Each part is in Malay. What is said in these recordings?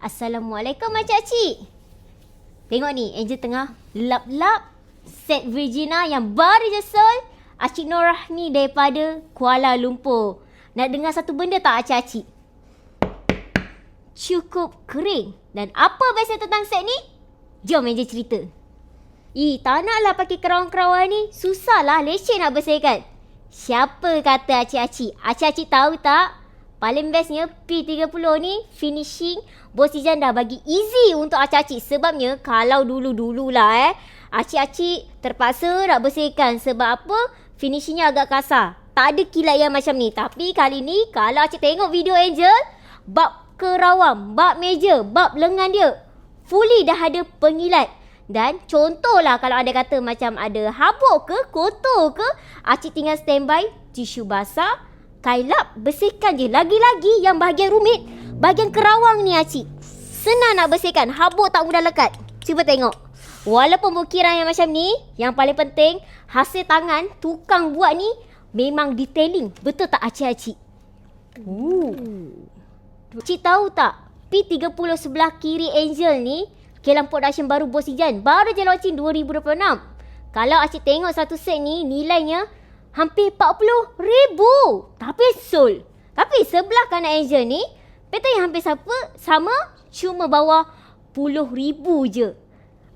Assalamualaikum makcik-cik. Tengok ni, Angel tengah lap-lap set Virginia yang baru je sold. Acik Norah ni daripada Kuala Lumpur. Nak dengar satu benda tak acik-acik? Cukup kering. Dan apa beza tentang set ni? Jom Angel cerita. Tak naklah pakai kerawang-kerawang ni. Susahlah, leceh nak bersihkan. Siapa kata acik-acik? Acik-acik tahu tak? Paling bestnya P30 ni finishing Bos Ijan dah bagi easy untuk acik-acik. Sebabnya kalau dulu-dululah acik-acik terpaksa nak bersihkan. Sebab apa? Finishingnya agak kasar. Tak ada kilat yang macam ni. Tapi kali ni kalau acik tengok video Angel, bab kerawang, bab meja, bab lengan dia fully dah ada pengilat. Dan contohlah kalau ada kata macam ada habuk ke, kotor ke, acik tinggal standby tisu basah, kailap, bersihkan je. Lagi-lagi yang bahagian rumit, bahagian kerawang ni acik, senang nak bersihkan, habuk tak mudah lekat. Cuba tengok. Walaupun bukiran yang macam ni, yang paling penting hasil tangan tukang buat ni memang detailing. Betul tak acik-acik? Cik tahu tak, P30 sebelah kiri Angel ni kilang production baru Bos Ijan, baru je launching 2026. Kalau acik tengok satu set ni, nilainya hampir 40,000. Tapi sold. Tapi sebelah kanan Angel ni, pattern yang hampir sama, cuma bawah 10,000 je.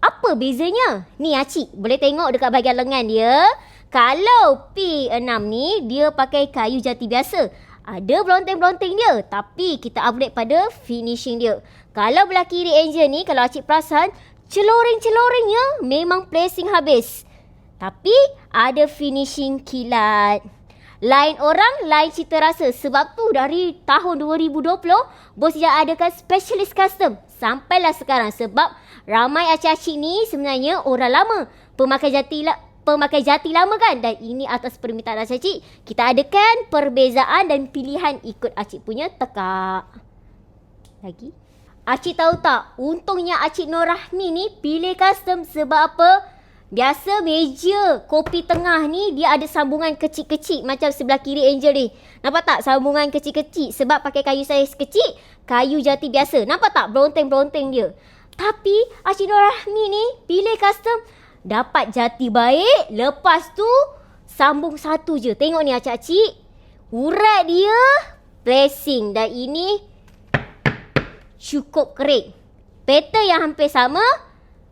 Apa bezanya? Ni acik boleh tengok dekat bahagian lengan dia. Kalau P6 ni, dia pakai kayu jati biasa. Ada belonteng-belonteng dia. Tapi kita upgrade pada finishing dia. Kalau belah kiri Angel ni, kalau acik perasan, celoring-celoringnya memang placing habis. Tapi ada finishing kilat. Lain orang, lain cita rasa. Sebab tu dari tahun 2020, Bos Ijan adakan specialist custom. Sampailah sekarang. Sebab ramai acik-acik ni sebenarnya orang lama. Pemakai jati lama kan. Dan ini atas permintaan acik-acik, kita adakan perbezaan dan pilihan ikut acik punya tekak. Lagi? Acik tahu tak? Untungnya Acik Norah ni pilih custom. Sebab apa? Biasa meja kopi tengah ni dia ada sambungan kecil-kecil macam sebelah kiri Angel ni. Nampak tak sambungan kecil-kecil? Sebab pakai kayu saiz kecil, kayu jati biasa. Nampak tak belonteng-belonteng dia? Tapi Acik Norah ni pilih custom, dapat jati baik, lepas tu sambung satu je. Tengok ni acik-acik, urat dia placing. Dan ini cukup kering. Pattern yang hampir sama,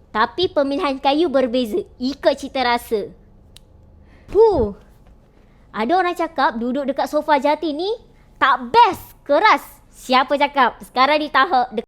tapi pemilihan kayu berbeza. Ikut cita rasa. Ada orang cakap duduk dekat sofa jati ni tak best, keras. Siapa cakap? Sekarang di tahap